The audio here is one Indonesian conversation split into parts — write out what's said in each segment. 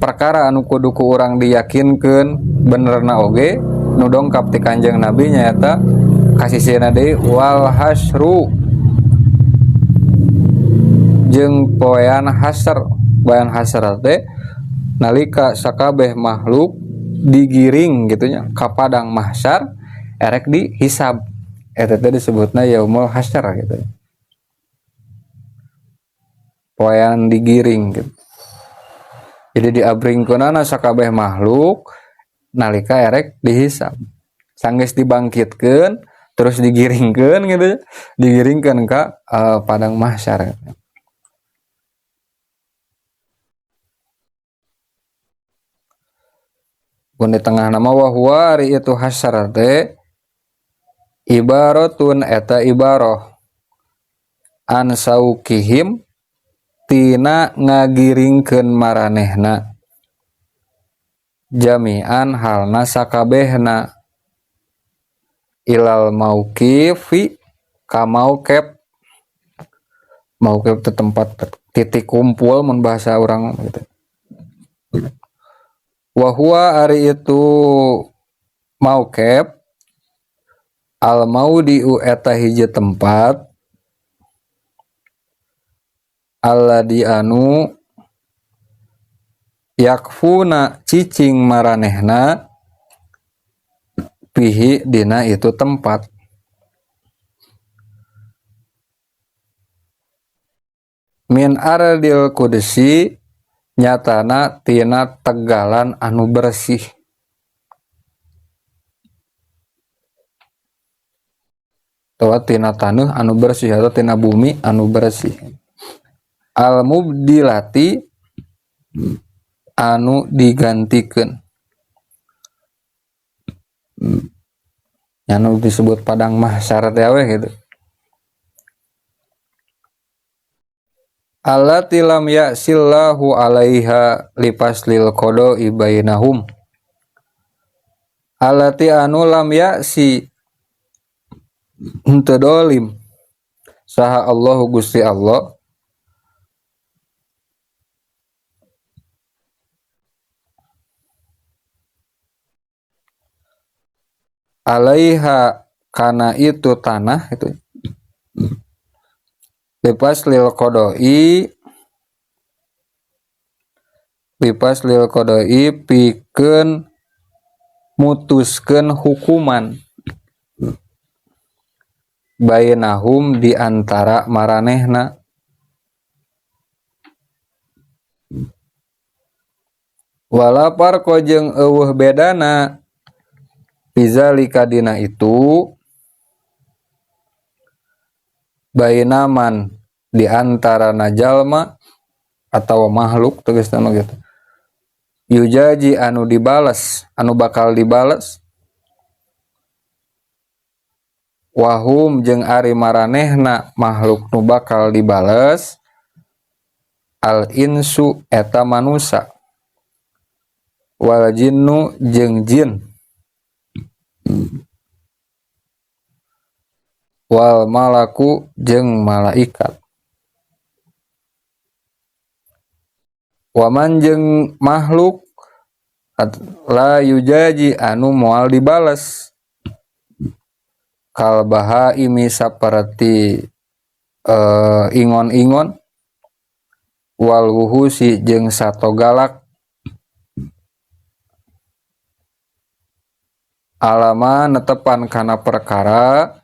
perkara anu kudu ku urang diyakinkeun benerna oge nu dongkap ti Kanjeng Nabi nyaeta kasisieuna deui wal hasru jeung poean hasr. Poean hasr teh nalika sakabeh makhluk digiring gitu nya ka padang mahsyar erek dihisab, eta teh disebutna yaumul hasyr gitu. Poean digiring gitu. Jadi diabringkeunana sakabeh makhluk nalika erek dihisab. Sanggeus dibangkitkeun terus digiringkeun gitu, digiringkeun ka padang mahsyar. Mun di tengah nama wa huwa ari itu hasyar teh ibaratun eta ibaroh an saukihim tina ngagiringkeun maranehna jami'an halna sakabehna ilal mauqifi ka mauqif. Mauqif teh tempat titik kumpul mun bahasa urang gitu. Wa huwa ari itu mauqif al maudiu eta hiji tempat alladzi anu yakfuna cicing maranehna pihi dina itu tempat. Min ardil qudsi nyatana tina tegalan anu bersih. Atawa tina taneuh anu bersih atau tina bumi anu bersih. Al mubdilati anu digantikeun. Anu disebut padang mahsyar teh we gitu. Allati lam ya'sillahu 'alaiha lipaslil qada'i bainahum. Allati anu lam ya'si henteu dolim saha Allahu Gusti Allah alaiha kana itu tanah itu lipaslil qada'i pikeun mutuskeun hukuman bainahum di antara maranehna. Walapar ko jeung eueuh bedana bizalika dina itu bainaman di antara jalma atau makhluk tegasna mah gitu. Yujaji anu dibales, anu bakal dibales. Wahum jeung ari maranehna makhluk nu bakal dibales al insu eta manusa wal jinnu jeung jin wal malaku jeung malaikat. Waman jeung makhluk la yujaji anu moal dibales kal bahaimi saperti ingon-ingon wal wuhusi jeung satogalak alama netepan kana perkara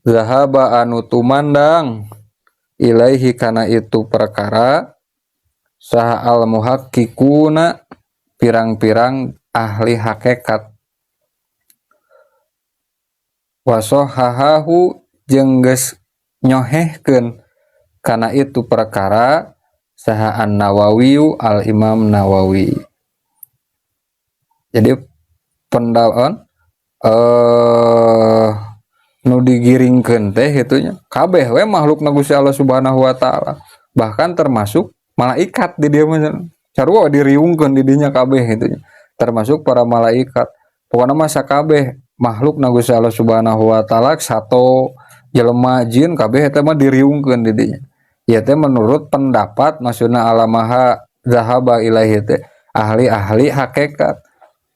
zahaba anu tumandang ilaihi kana itu perkara saha al muhaqqiquna pirang-pirang ahli hakikat wasohahahu jeung geus nyohehkeun kana itu perkara saha an-Nawawi al Imam Nawawi. Jadi pendapat nu digiringkeun teh hitunya kabeh we makhlukna Gusti Allah Subhanahu wa taala, bahkan termasuk malaikat di dieu mah sarua diriungkeun di dinya kabeh hitunya, termasuk para malaikat. Pokona mah sakabeh makhlukna Gusti Allah Subhanahu wa taala sato jelema jin kabeh eta mah diriungkeun di dinya. Ieu teh menurut pendapat maksudna alamaha zahaba ilaihi teh ahli-ahli hakikat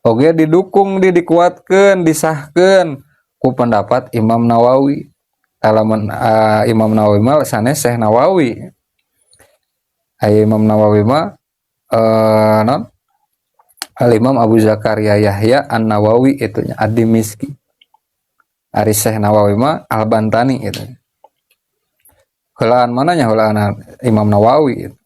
oge didukung dikuatkeun disahkeun ku pendapat Imam Nawawi. Alamun Imam Nawawi mah sanes Syekh Nawawi. Aya Imam Nawawi mah non Al Imam Abu Zakaria Yahya An-Nawawi itunya Ad-Dimishqi. Ari Syekh Nawawi mah Al-Bantani itu. Heulaan mananya heulaan Imam Nawawi itu.